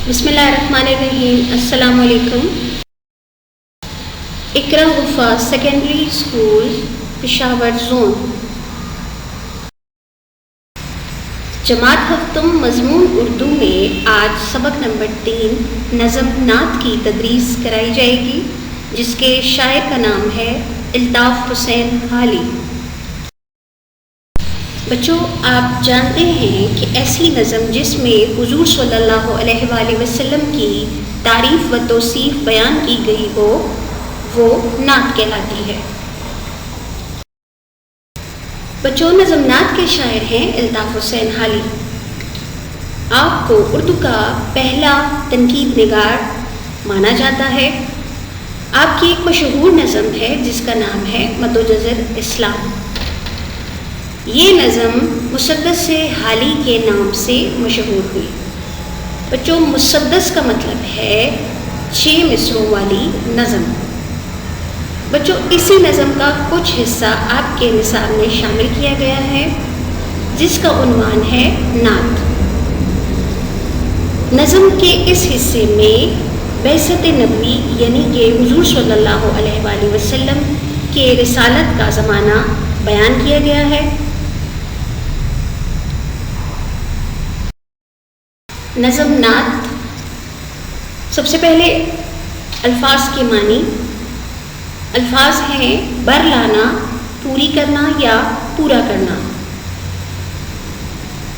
بسم اللہ الرحمن الرحیم. السلام علیکم. اقرا حفاظ سیکنڈری اسکول پشاور زون. جماعت ہفتم مضمون اردو میں آج سبق نمبر 3 نظم نعت کی تدریس کرائی جائے گی، جس کے شاعر کا نام ہے الطاف حسین حالی. بچوں، آپ جانتے ہیں کہ ایسی نظم جس میں حضور صلی اللہ علیہ وآلہ وسلم کی تعریف و توصیف بیان کی گئی ہو وہ نعت کہلاتی ہے. بچوں، نظم نعت کے شاعر ہیں الطاف حسین حالی. آپ کو اردو کا پہلا تنقید نگار مانا جاتا ہے. آپ کی ایک مشہور نظم ہے جس کا نام ہے مد و جزر اسلام. یہ نظم مسدس سے حالی کے نام سے مشہور ہوئی. بچوں، مسدس کا مطلب ہے 6 مصروں والی نظم. بچوں، اسی نظم کا کچھ حصہ آپ کے نصاب میں شامل کیا گیا ہے جس کا عنوان ہے نعت. نظم کے اس حصے میں بعثت نبوی یعنی کہ حضور صلی اللہ علیہ وآلہ وسلم کے رسالت کا زمانہ بیان کیا گیا ہے. نظم نعت، سب سے پہلے الفاظ کے معنی. الفاظ ہیں بر لانا، پوری کرنا یا پورا کرنا.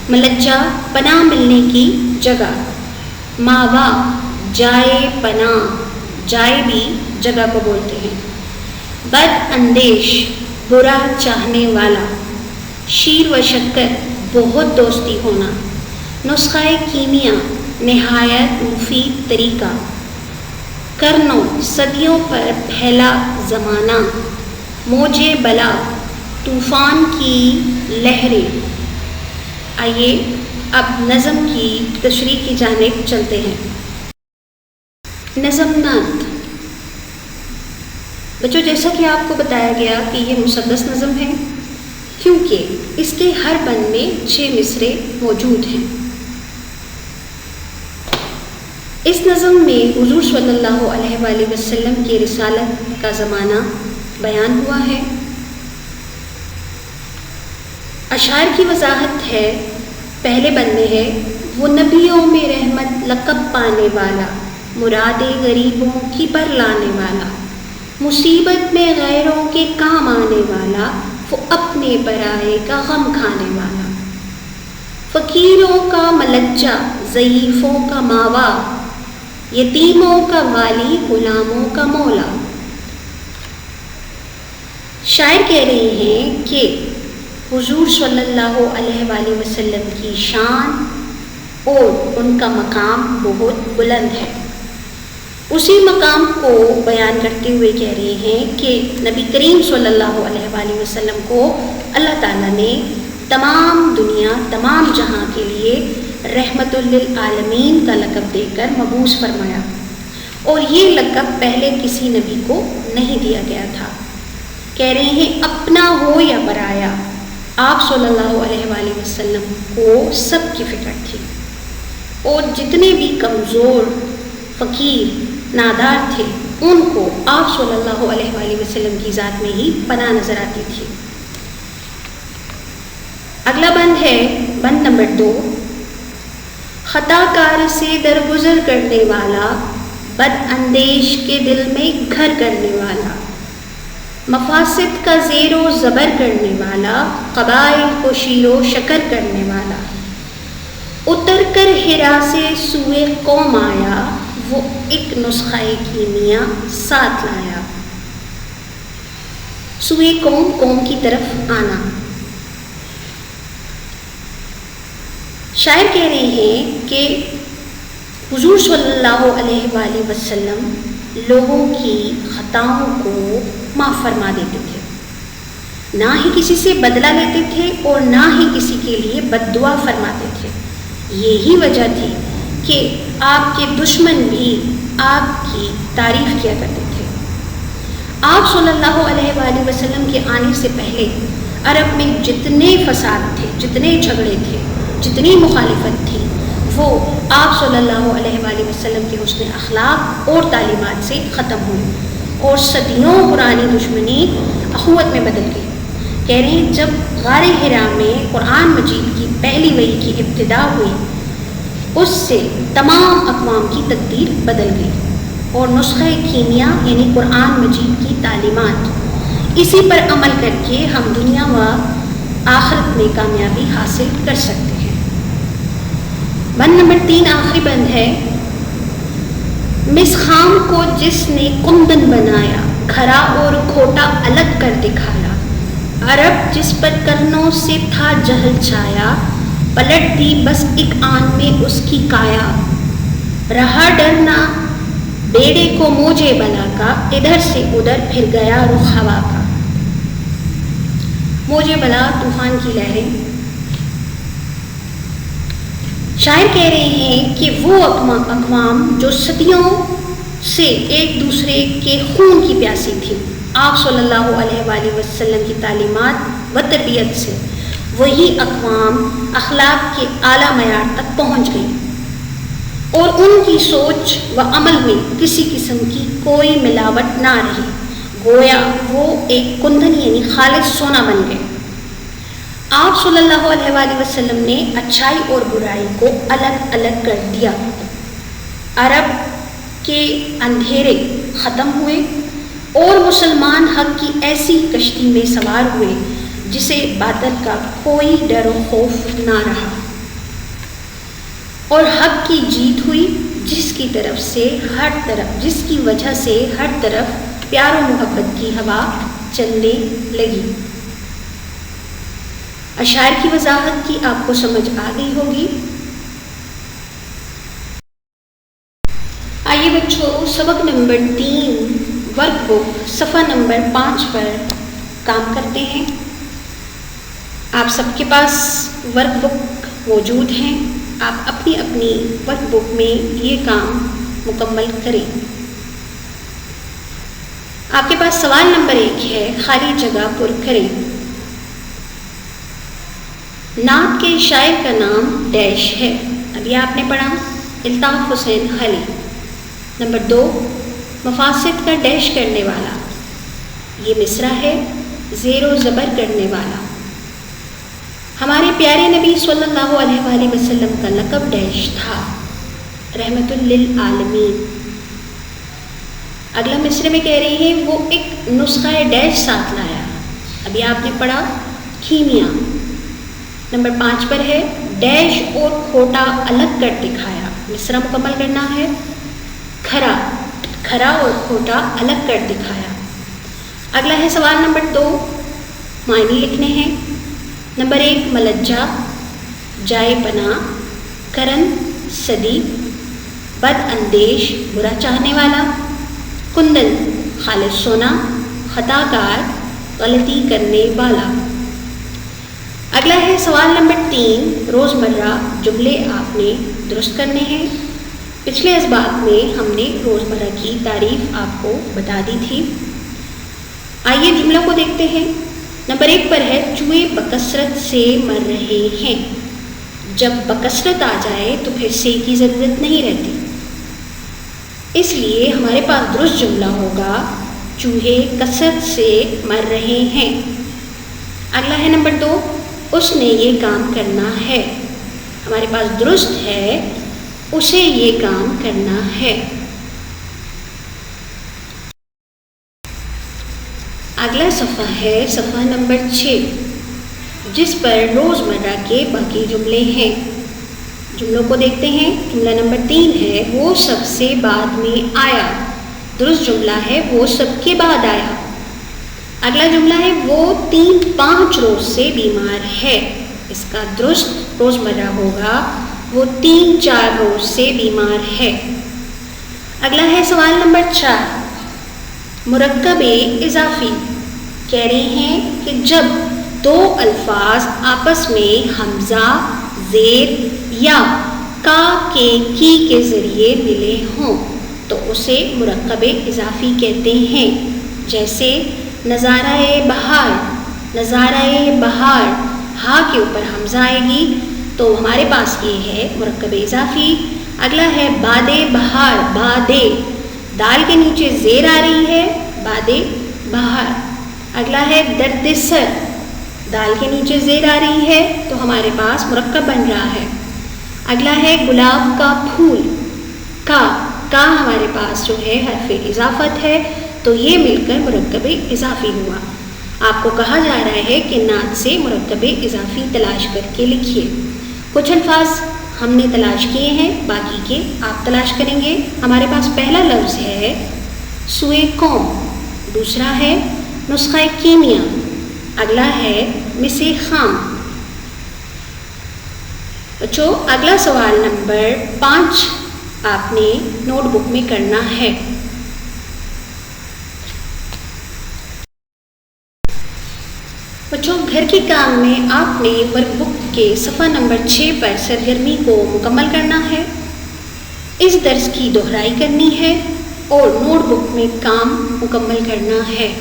ملجا، پناہ ملنے کی جگہ. ماوا، جائے پناہ، جائے بھی جگہ کو بولتے ہیں. بد اندیش، برا چاہنے والا. شیر و شکر، بہت دوستی ہونا. نسخہ کیمیا، نہایت مفید طریقہ. کرنو، صدیوں پر پھیلا زمانہ. موجے بلا، طوفان کی لہریں. آئیے اب نظم کی تشریح کی جانب چلتے ہیں. نظم نعت. بچوں، جیسا کہ آپ کو بتایا گیا کہ یہ مسدس نظم ہے کیونکہ اس کے ہر بند میں 6 مصرے موجود ہیں. اس نظم میں حضور صلی اللہ علیہ وآلہ وسلم کی رسالت کا زمانہ بیان ہوا ہے. اشعار کی وضاحت ہے. پہلے بند میں ہے وہ نبیوں میں رحمت لقب پانے والا، مراد غریبوں کی پر لانے والا، مصیبت میں غیروں کے کام آنے والا، وہ اپنے برائے کا غم کھانے والا. فقیروں کا ملجا، ضعیفوں کا ماوا، یتیموں کا والی، غلاموں کا مولا. شاعر کہہ رہے ہیں کہ حضور صلی اللہ علیہ وآلہ وسلم کی شان اور ان کا مقام بہت بلند ہے. اسی مقام کو بیان کرتے ہوئے کہہ رہے ہیں کہ نبی کریم صلی اللہ علیہ وآلہ وسلم کو اللہ تعالیٰ نے تمام دنیا، تمام جہاں کے لیے رحمت للعالمین کا لقب دے کر مبعوث فرمایا، اور یہ لقب پہلے کسی نبی کو نہیں دیا گیا تھا. کہہ رہے ہیں اپنا ہو یا پرایا، آپ صلی اللہ علیہ وآلہ وسلم کو سب کی فکر تھی، اور جتنے بھی کمزور، فقیر، نادار تھے ان کو آپ صلی اللہ علیہ وآلہ وسلم کی ذات میں ہی پناہ نظر آتی تھی. اگلا بند ہے بند نمبر 2. خطا کار سے درگزر کرنے والا، بد اندیش کے دل میں گھر کرنے والا، مفاسد کا زیر و زبر کرنے والا، قبائل کو شیر و شکر کرنے والا. اتر کر ہرا سے سوئے قوم آیا، وہ ایک نسخہ کیمیا ساتھ لایا. سوئے قوم، قوم کی طرف آنا. شاعر کہہ رہے ہیں کہ حضور صلی اللہ علیہ وآلہ وسلم لوگوں کی خطاؤں کو معاف فرما دیتے تھے، نہ ہی کسی سے بدلہ لیتے تھے اور نہ ہی کسی کے لیے بد دعا فرماتے تھے. یہی وجہ تھی کہ آپ کے دشمن بھی آپ کی تعریف کیا کرتے تھے. آپ صلی اللہ علیہ وآلہ وسلم کے آنے سے پہلے عرب میں جتنے فساد تھے، جتنے جھگڑے تھے، جتنی مخالفت تھی، وہ آپ صلی اللہ علیہ وآلہ وسلم کے حسن اخلاق اور تعلیمات سے ختم ہوئی اور صدیوں پرانی دشمنی اخوت میں بدل گئی۔ کہہ رہے ہیں جب غار حرا میں قرآن مجید کی پہلی وحی کی ابتدا ہوئی اس سے تمام اقوام کی تقدیر بدل گئی اور نسخہ کیمیا یعنی قرآن مجید کی تعلیمات، اسی پر عمل کر کے ہم دنیا و آخرت میں کامیابی حاصل کر سکتے ہیں۔ بند نمبر 3 آخری بند ہے، مس خام کو جس نے کندن بنایا، کھرا اور کھوٹا الگ کر دکھایا، عرب جس پر کرنوں سے تھا جہل چھایا، پلٹ دی بس ایک آن میں اس کی کایا، رہا ڈرنا بیڑے کو موجے بلا کا، ادھر سے ادھر پھر گیا رخ ہوا کا۔ موجے بلا طوفان کی لہریں۔ شاعر کہہ رہے ہیں کہ وہ اقوام جو صدیوں سے ایک دوسرے کے خون کی پیاسی تھی، آپ صلی اللہ علیہ وآلہ وسلم کی تعلیمات و تربیت سے وہی اقوام اخلاق کے اعلیٰ معیار تک پہنچ گئی اور ان کی سوچ و عمل میں کسی قسم کی کوئی ملاوٹ نہ رہی، گویا وہ ایک کندن یعنی خالص سونا بن گئے۔ آپ صلی اللہ علیہ وآلہ وسلم نے اچھائی اور برائی کو الگ الگ کر دیا، عرب کے اندھیرے ختم ہوئے اور مسلمان حق کی ایسی کشتی میں سوار ہوئے جسے باطل کا کوئی ڈر و خوف نہ رہا، اور حق کی جیت ہوئی جس کی وجہ سے ہر طرف پیار و محبت کی ہوا چلنے لگی۔ اشعار کی وضاحت کی آپ کو سمجھ آ گئی ہوگی۔ آئیے بچوں سبق نمبر 3 ورک بک صفحہ نمبر 5 پر کام کرتے ہیں۔ آپ سب کے پاس ورک بک موجود ہیں، آپ اپنی اپنی ورک بک میں یہ کام مکمل کریں۔ آپ کے پاس سوال نمبر 1 ہے، خالی جگہ پر کریں۔ نعت کے شاعر کا نام ڈیش ہے، ابھی آپ نے پڑھا الطاف حسین خلی۔ نمبر 2 مفاسد کا ڈیش کرنے والا، یہ مصرع ہے زیر و زبر کرنے والا۔ ہمارے پیارے نبی صلی اللہ علیہ وآلہ وسلم کا لقب ڈیش تھا، رحمت للعالمین۔ اگلا مصرع میں کہہ رہی ہے وہ ایک نسخہ ڈیش ساتھ لایا، ابھی آپ نے پڑھا کیمیا۔ نمبر 5 پر ہے ڈیش اور کھوٹا الگ کر دکھایا، مصرع مکمل کرنا ہے، کھرا اور کھوٹا الگ کر دکھایا۔ اگلا ہے سوال نمبر 2، معنی لکھنے ہیں۔ نمبر 1 ملجا جائے پناہ، کرن صدی، بد اندیش برا چاہنے والا، کندن خالص سونا، خطا کار غلطی کرنے والا۔ اگلا ہے سوال نمبر 3، روزمرہ جملے آپ نے درست کرنے ہیں۔ پچھلے اسباق میں ہم نے روزمرہ کی تعریف آپ کو بتا دی تھی، آئیے جملہ کو دیکھتے ہیں۔ نمبر 1 پر ہے چوہے بکثرت سے مر رہے ہیں، جب بکثرت آ جائے تو پھر سے کی ضرورت نہیں رہتی، اس لیے ہمارے پاس درست جملہ ہوگا چوہے کثرت سے مر رہے ہیں۔ اگلا ہے نمبر 2، اس نے یہ کام کرنا ہے، ہمارے پاس درست ہے اسے یہ کام کرنا ہے۔ اگلا صفحہ ہے صفحہ نمبر 6 جس پر روزمرہ کے باقی جملے ہیں۔ جملوں کو دیکھتے ہیں۔ جملہ نمبر 3 ہے وہ سب سے بعد میں آیا، درست جملہ ہے وہ سب کے بعد آیا۔ اگلا جملہ ہے وہ 3-5 روز سے بیمار ہے، اس کا درست روزمرہ ہوگا وہ 3-4 روز سے بیمار ہے۔ اگلا ہے سوال نمبر 4، مرکب اضافی کہہ رہے ہیں کہ جب 2 الفاظ آپس میں حمزہ زیر یا کا کے کی کے ذریعے ملے ہوں تو اسے مرکب اضافی کہتے ہیں، جیسے نظارہ بہار، نظارہ بہار، ہا کے اوپر حمزہ آئے گی تو ہمارے پاس یہ ہے مرکب اضافی، اگلا ہے بادِ بہار، بادے، دال کے نیچے زیر آ رہی ہے، بادِ بہار۔ اگلا ہے درد سر، دال کے نیچے زیر آ رہی ہے تو ہمارے پاس مرکب بن رہا ہے۔ اگلا ہے گلاب کا پھول، کا ہمارے پاس جو ہے حرف اضافت ہے تو یہ مل کر مرکب اضافی ہوا۔ آپ کو کہا جا رہا ہے کہ نعت سے مرکب اضافی تلاش کر کے لکھیے۔ کچھ الفاظ ہم نے تلاش کیے ہیں، باقی کے آپ تلاش کریں گے۔ ہمارے پاس پہلا لفظ ہے سوئے قوم، دوسرا ہے نسخہ کیمیا، اگلا ہے مس خام۔ بچوں اگلا سوال نمبر 5 آپ نے نوٹ بک میں کرنا ہے۔ بچوں گھر کے کام میں آپ نے ورک بک کے صفحہ نمبر 6 پر سرگرمی کو مکمل کرنا ہے، اس درس کی دہرائی کرنی ہے اور نوٹ بک میں کام مکمل کرنا ہے۔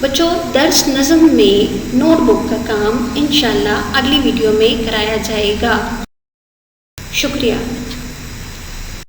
بچوں درس نظم میں نوٹ بک کا کام انشاءاللہ اگلی ویڈیو میں کرایا جائے گا۔ شکریہ۔